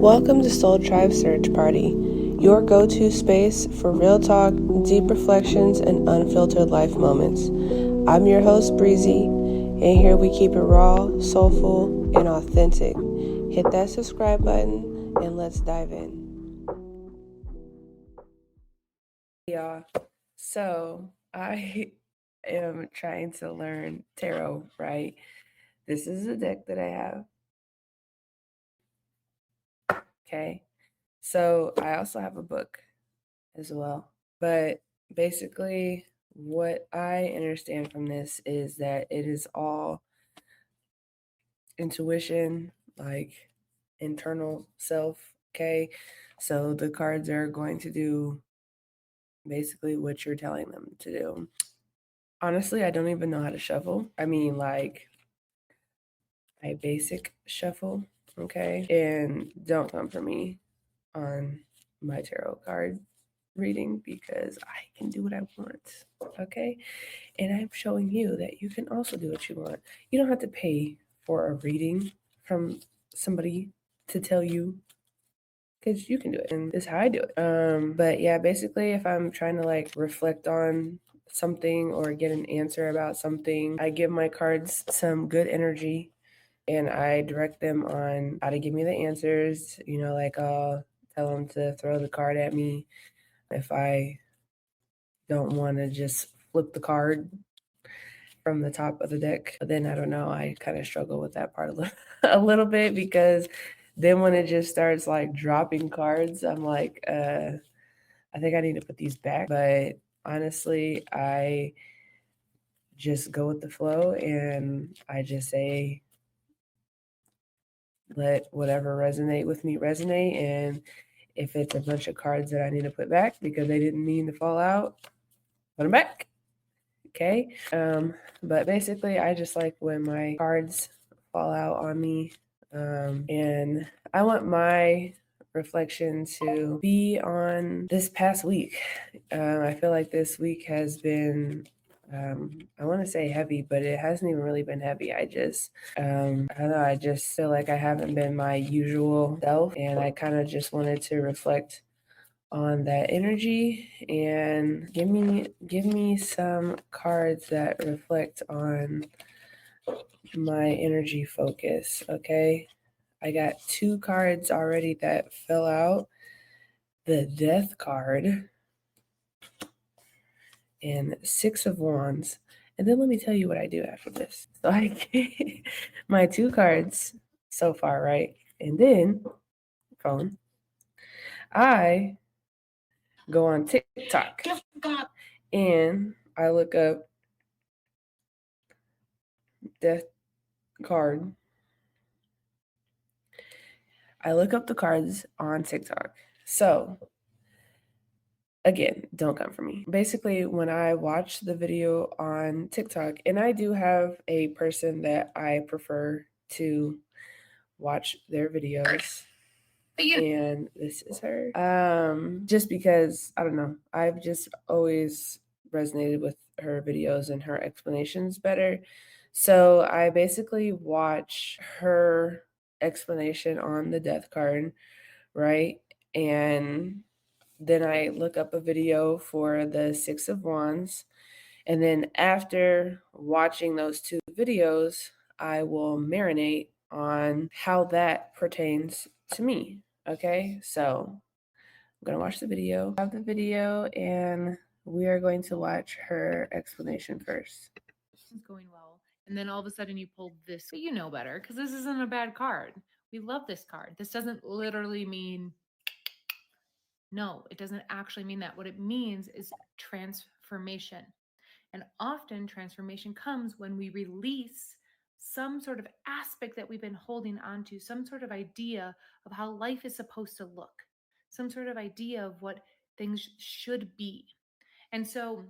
Welcome to Soul Tribe Search Party, your go-to space for real talk, deep reflections, and unfiltered life moments. I'm your host, Breezy, and here we keep it raw, soulful, and authentic. Hit that subscribe button, and let's dive in. Y'all, so I am trying to learn tarot, right? This is a deck that I have. Okay. So I also have a book as well. But basically, what I understand from this is that it is all intuition, like internal self. Okay. So the cards are going to do basically what you're telling them to do. Honestly, I don't even know how to shuffle. I mean, like, I basic shuffle. Okay. And don't come for me on my tarot card reading because I can do what I want. Okay. And I'm showing you that you can also do what you want. You don't have to pay for a reading from somebody to tell you because you can do it. And this is how I do it. But yeah, basically if I'm trying to like reflect on something or get an answer about something, I give my cards some good energy and I direct them on how to give me the answers. You know, like I'll tell them to throw the card at me if I don't want to just flip the card from the top of the deck. But then I don't know, I kind of struggle with that part a little bit because then when it just starts like dropping cards, I'm like, I think I need to put these back. But honestly, I just go with the flow and I just say, let whatever resonate with me resonate. And if it's a bunch of cards that I need to put back because they didn't mean to fall out, put them back. Okay. But basically, I just like when my cards fall out on me. And I want my reflection to be on this past week. I feel like this week has been, I want to say heavy, but it hasn't even really been heavy. I don't know, I just feel like I haven't been my usual self. And I kind of just wanted to reflect on that energy and give me some cards that reflect on my energy focus. Okay, I got 2 cards already that fell out, the Death card and 6 of Wands. And then let me tell you what I do after this. So I get my 2 cards so far, right? And then phone, I go on TikTok and I look up Death card. I look up the cards on TikTok. So, again, don't come for me. Basically, when I watch the video on TikTok, and I do have a person that I prefer to watch their videos, and this is her. Just because I don't know, I've just always resonated with her videos and her explanations better. So I basically watch her explanation on the death card, right? And then I look up a video for the 6 of Wands. And then after watching those 2 videos, I will marinate on how that pertains to me. Okay, so I'm going to watch the video. I have the video, and we are going to watch her explanation first. Is going well. And then all of a sudden you pulled this, but you know better because this isn't a bad card. We love this card. This doesn't literally mean, no, it doesn't actually mean that. What it means is transformation. And often transformation comes when we release some sort of aspect that we've been holding onto, some sort of idea of how life is supposed to look, some sort of idea of what things should be. And so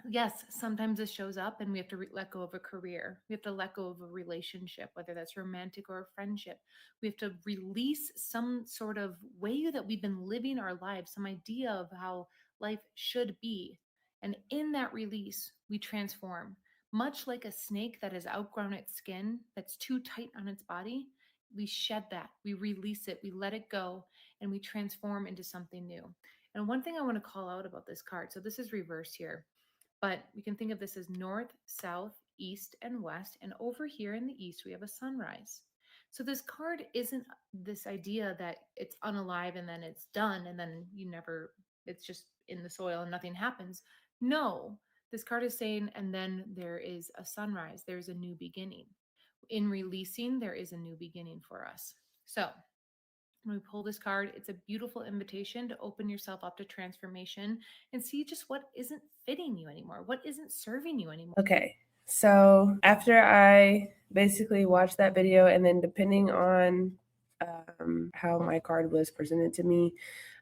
yes, sometimes this shows up and we have to let go of a career. We have to let go of a relationship, whether that's romantic or a friendship. We have to release some sort of way that we've been living our lives, some idea of how life should be. And in that release, we transform. Much like a snake that has outgrown its skin, that's too tight on its body, we shed that, we release it, we let it go, and we transform into something new. And one thing I want to call out about this card, so this is reverse here, but we can think of this as north, south, east, and west. And over here in the east, we have a sunrise. So this card isn't this idea that it's unalive and then it's done and then you never, it's just in the soil and nothing happens. No, this card is saying, and then there is a sunrise, there's a new beginning. In releasing, there is a new beginning for us. So when we pull this card, it's a beautiful invitation to open yourself up to transformation and see just what isn't fitting you anymore, what isn't serving you anymore. Okay, so after I basically watched that video, and then depending on how my card was presented to me,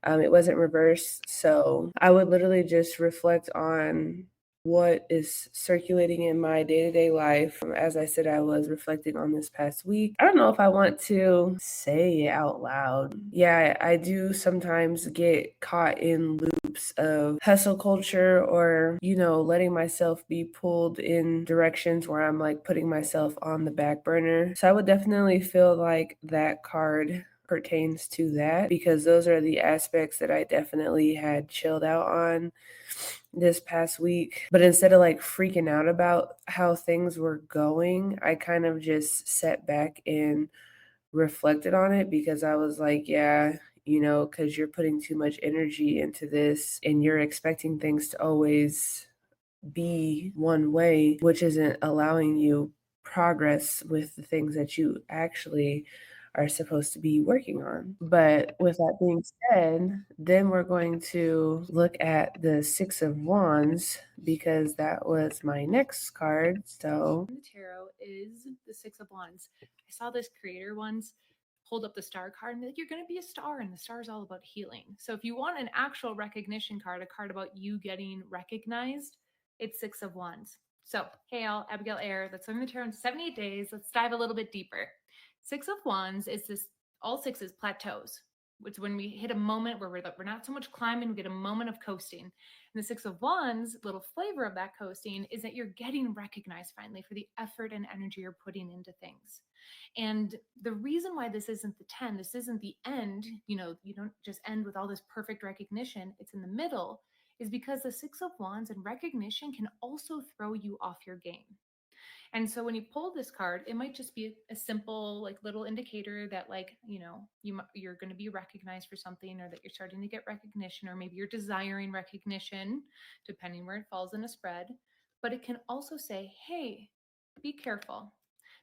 it wasn't reversed. So I would literally just reflect on what is circulating in my day-to-day life. As I said, I was reflecting on this past week. I don't know if I want to say it out loud. Yeah, I do sometimes get caught in loops of hustle culture, or, letting myself be pulled in directions where I'm like putting myself on the back burner. So I would definitely feel like that card pertains to that, because those are the aspects that I definitely had chilled out on this past week. But instead of like freaking out about how things were going, I kind of just sat back and reflected on it, because I was like, yeah, because you're putting too much energy into this and you're expecting things to always be one way, which isn't allowing you progress with the things that you actually are supposed to be working on. But with that being said, then we're going to look at the Six of Wands, because that was my next card. So The tarot is the Six of Wands. I saw this creator once hold up the star card and be like, you're going to be a star, and the star is all about healing. So if you want an actual recognition card, a card about you getting recognized, it's Six of Wands. So, hey, all, Abigail Ayer, that's Learning the Tarot in 78 days. Let's dive a little bit deeper. Six of Wands is this, all sixes plateaus. It's when we hit a moment where we're not so much climbing, we get a moment of coasting. And the Six of Wands, little flavor of that coasting is that you're getting recognized finally for the effort and energy you're putting into things. And the reason why this isn't the 10, this isn't the end, you don't just end with all this perfect recognition, it's in the middle, is because the Six of Wands and recognition can also throw you off your game. And so when you pull this card, it might just be a simple like little indicator that like, you're going to be recognized for something, or that you're starting to get recognition, or maybe you're desiring recognition, depending where it falls in a spread. But it can also say, hey, be careful.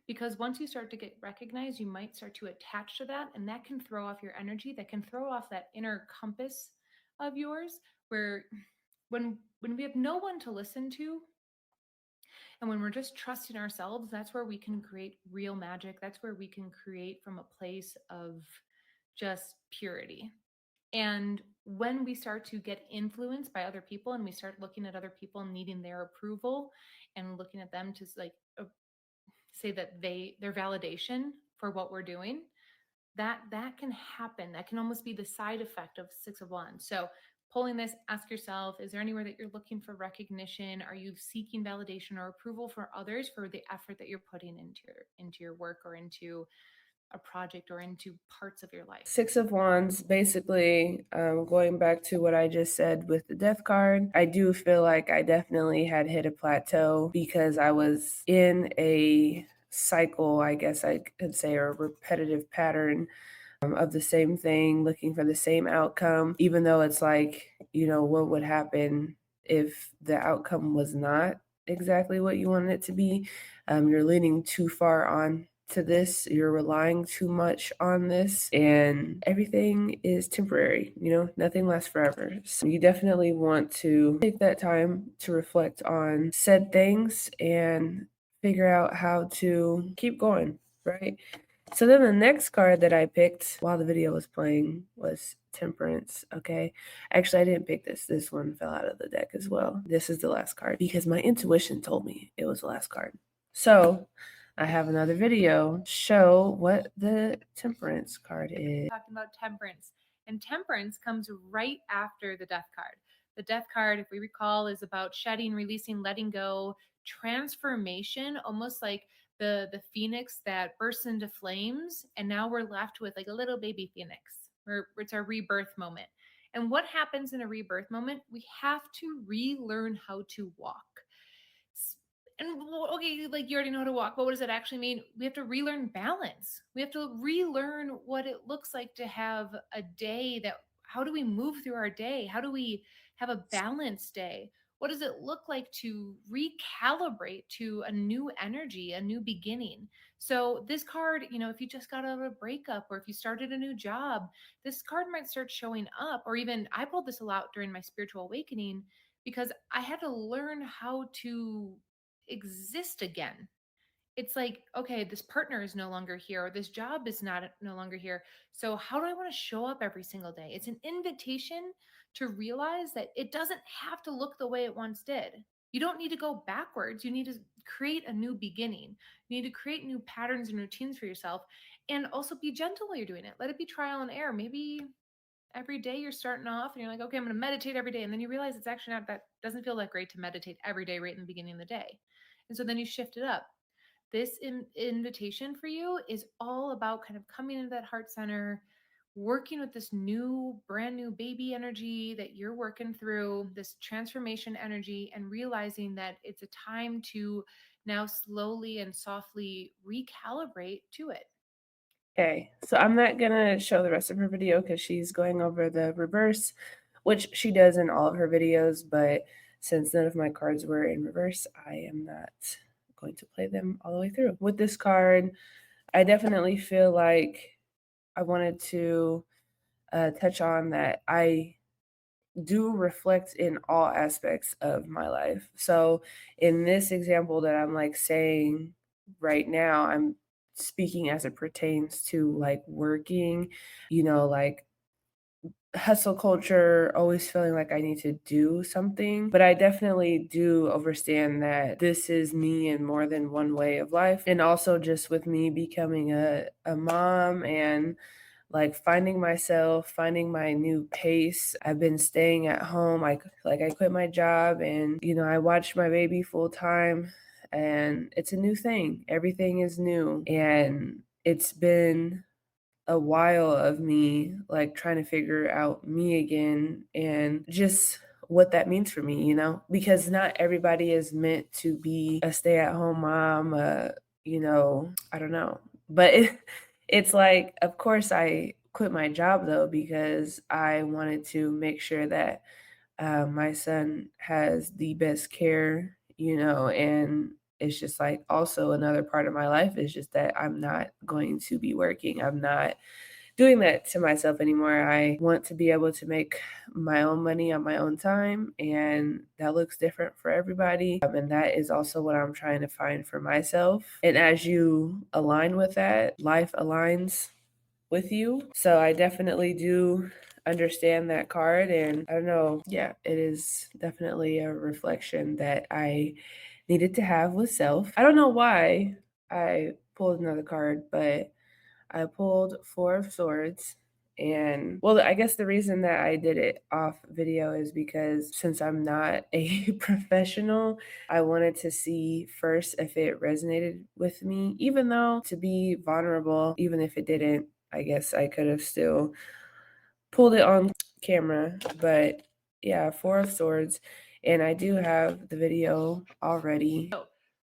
Because once you start to get recognized, you might start to attach to that, and that can throw off your energy, that can throw off that inner compass of yours, where when we have no one to listen to, and when we're just trusting ourselves, that's where we can create real magic. That's where we can create from a place of just purity. And when we start to get influenced by other people, and we start looking at other people and needing their approval, and looking at them to like say that their validation for what we're doing, that can happen. That can almost be the side effect of Six of Wands. So pulling this, ask yourself, is there anywhere that you're looking for recognition? Are you seeking validation or approval for others for the effort that you're putting into your work, or into a project, or into parts of your life? Six of Wands, basically, going back to what I just said with the Death card, I do feel like I definitely had hit a plateau, because I was in a cycle, I guess I could say, or a repetitive pattern of the same thing, looking for the same outcome, even though it's like, what would happen if the outcome was not exactly what you wanted it to be? You're leaning too far on to this, you're relying too much on this, and everything is temporary, nothing lasts forever. So you definitely want to take that time to reflect on said things and figure out how to keep going, right? So then the next card that I picked while the video was playing was Temperance, okay? Actually, I didn't pick this. This one fell out of the deck as well. This is the last card, because my intuition told me it was the last card. So I have another video show what the Temperance card is. Talking about Temperance. And Temperance comes right after the Death card. The Death card, if we recall, is about shedding, releasing, letting go, transformation, almost like the phoenix that bursts into flames, and now we're left with like a little baby phoenix. It's our rebirth moment. And what happens in a rebirth moment? We have to relearn how to walk. And okay, like you already know how to walk, but what does that actually mean? We have to relearn balance. We have to relearn what it looks like to have a day that, how do we move through our day? How do we have a balanced day? What does it look like to recalibrate to a new energy, a new beginning? So, this card, if you just got out of a breakup or if you started a new job, this card might start showing up. Or even I pulled this a lot during my spiritual awakening because I had to learn how to exist again. It's like, okay, this partner is no longer here, or this job is not no longer here. So how do I want to show up every single day? It's an invitation to realize that it doesn't have to look the way it once did. You don't need to go backwards. You need to create a new beginning. You need to create new patterns and routines for yourself, and also be gentle while you're doing it. Let it be trial and error. Maybe every day you're starting off and you're like, okay, I'm going to meditate every day. And then you realize it's actually not, that doesn't feel that great to meditate every day right in the beginning of the day. And so then you shift it up. This invitation for you is all about kind of coming into that heart center, working with this new, brand new baby energy that you're working through, this transformation energy, and realizing that it's a time to now slowly and softly recalibrate to it. Okay, so I'm not gonna show the rest of her video because she's going over the reverse, which she does in all of her videos, but since none of my cards were in reverse, I am not going to play them all the way through. With this card, I definitely feel like I wanted to touch on that I do reflect in all aspects of my life. So in this example that I'm like saying right now, I'm speaking as it pertains to like working, like hustle culture, always feeling like I need to do something. But I definitely do understand that this is me in more than one way of life. And also just with me becoming a mom and like finding myself, finding my new pace. I've been staying at home. I quit my job and I watch my baby full time and it's a new thing. Everything is new and it's been a while of me like trying to figure out me again and just what that means for me, because not everybody is meant to be a stay-at-home mom, I don't know. But it's like, of course, I quit my job though because I wanted to make sure that my son has the best care, and it's just like also another part of my life is just that I'm not going to be working. I'm not doing that to myself anymore. I want to be able to make my own money on my own time, and that looks different for everybody. And that is also what I'm trying to find for myself. And as you align with that, life aligns with you. So I definitely do understand that card. And I don't know, yeah, it is definitely a reflection that I needed to have with self. I don't know why I pulled another card, but I pulled Four of Swords. And well, I guess the reason that I did it off video is because since I'm not a professional, I wanted to see first if it resonated with me, even though to be vulnerable, even if it didn't, I guess I could have still pulled it on camera. But yeah, Four of Swords. And I do have the video already. So,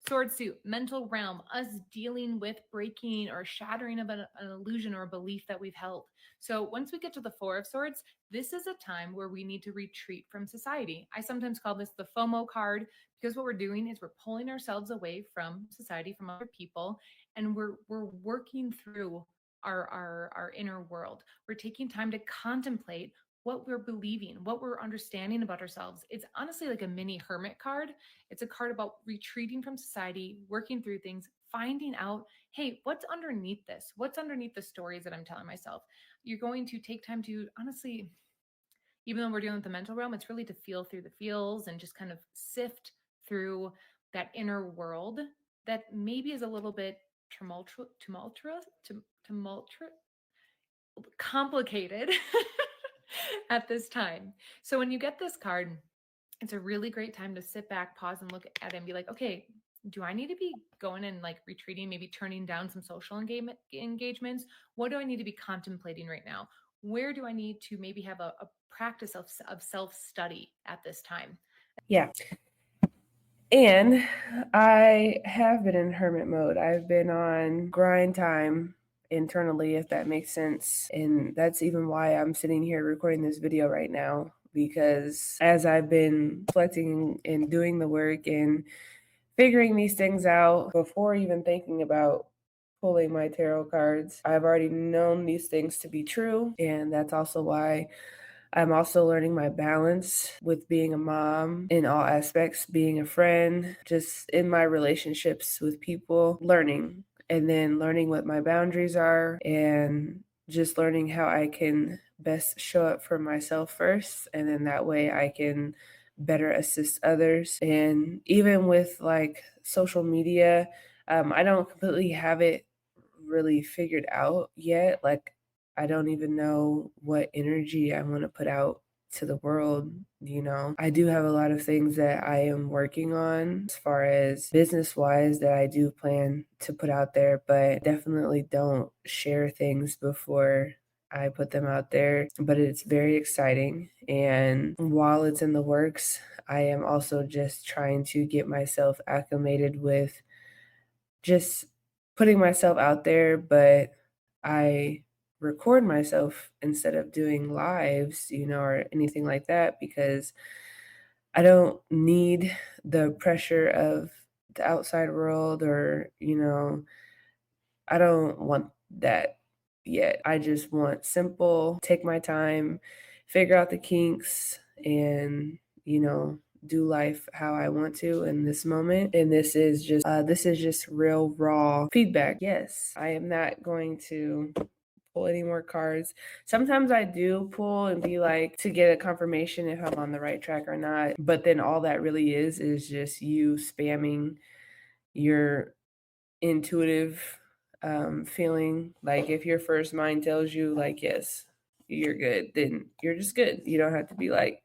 sword suit, mental realm, us dealing with breaking or shattering of an illusion or a belief that we've held. So, once we get to the Four of Swords, this is a time where we need to retreat from society. I sometimes call this the FOMO card because what we're doing is we're pulling ourselves away from society, from other people, and we're working through our inner world. We're taking time to contemplate what we're believing, what we're understanding about ourselves. It's honestly like a mini hermit card. It's a card about retreating from society, working through things, finding out, hey, what's underneath this? What's underneath the stories that I'm telling myself? You're going to take time to honestly, even though we're dealing with the mental realm, it's really to feel through the feels and just kind of sift through that inner world that maybe is a little bit tumultuous, complicated at this time. So when you get this card, it's a really great time to sit back, pause, and look at it and be like, okay, do I need to be going and like retreating, maybe turning down some social engagements? What do I need to be contemplating right now? Where do I need to maybe have a practice of self-study at this time? Yeah. And I have been in hermit mode. I've been on grind time internally, if that makes sense. And that's even why I'm sitting here recording this video right now, because as I've been reflecting and doing the work and figuring these things out before even thinking about pulling my tarot cards, I've already known these things to be true. And that's also why I'm also learning my balance with being a mom in all aspects, being a friend, just in my relationships with people, learning, and then learning what my boundaries are, and just learning how I can best show up for myself first. And then that way I can better assist others. And even with like social media, I don't completely have it really figured out yet. Like, I don't even know what energy I want to put out to the world. I do have a lot of things that I am working on as far as business wise that I do plan to put out there, but definitely don't share things before I put them out there. But it's very exciting. And while it's in the works, I am also just trying to get myself acclimated with just putting myself out there, but I record myself instead of doing lives, or anything like that, because I don't need the pressure of the outside world, or, I don't want that yet. I just want simple, take my time, figure out the kinks, and, do life how I want to in this moment. And this is just real raw feedback. Yes, I am not going to pull any more cards. Sometimes I do pull and be like to get a confirmation if I'm on the right track or not. But then all that really is just you spamming your intuitive feeling. Like if your first mind tells you like, yes, you're good, then you're just good. You don't have to be like,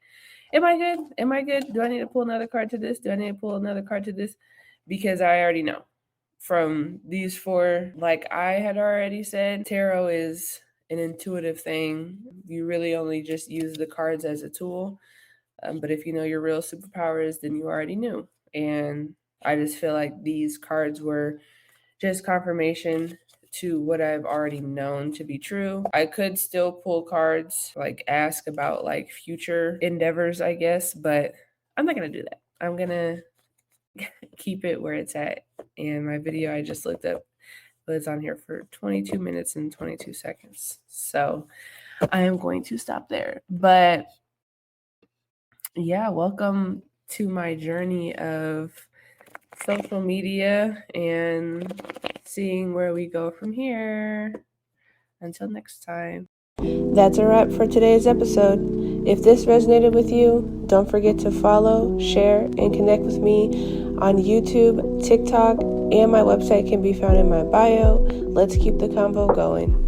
am I good? Am I good? Do I need to pull another card to this? Do I need to pull another card to this? Because I already know from these four, like I had already said, tarot is an intuitive thing. You really only just use the cards as a tool. But if you know your real superpowers, then you already knew. And I just feel like these cards were just confirmation to what I've already known to be true. I could still pull cards, like ask about like future endeavors, I guess, but I'm not going to do that. I'm going to keep it where it's at. And my video I just looked up was on here for 22 minutes and 22 seconds. So I am going to stop there. But yeah, welcome to my journey of social media and seeing where we go from here. Until next time. That's a wrap for today's episode. If this resonated with you, don't forget to follow, share, and connect with me on YouTube, TikTok, and my website can be found in my bio. Let's keep the convo going.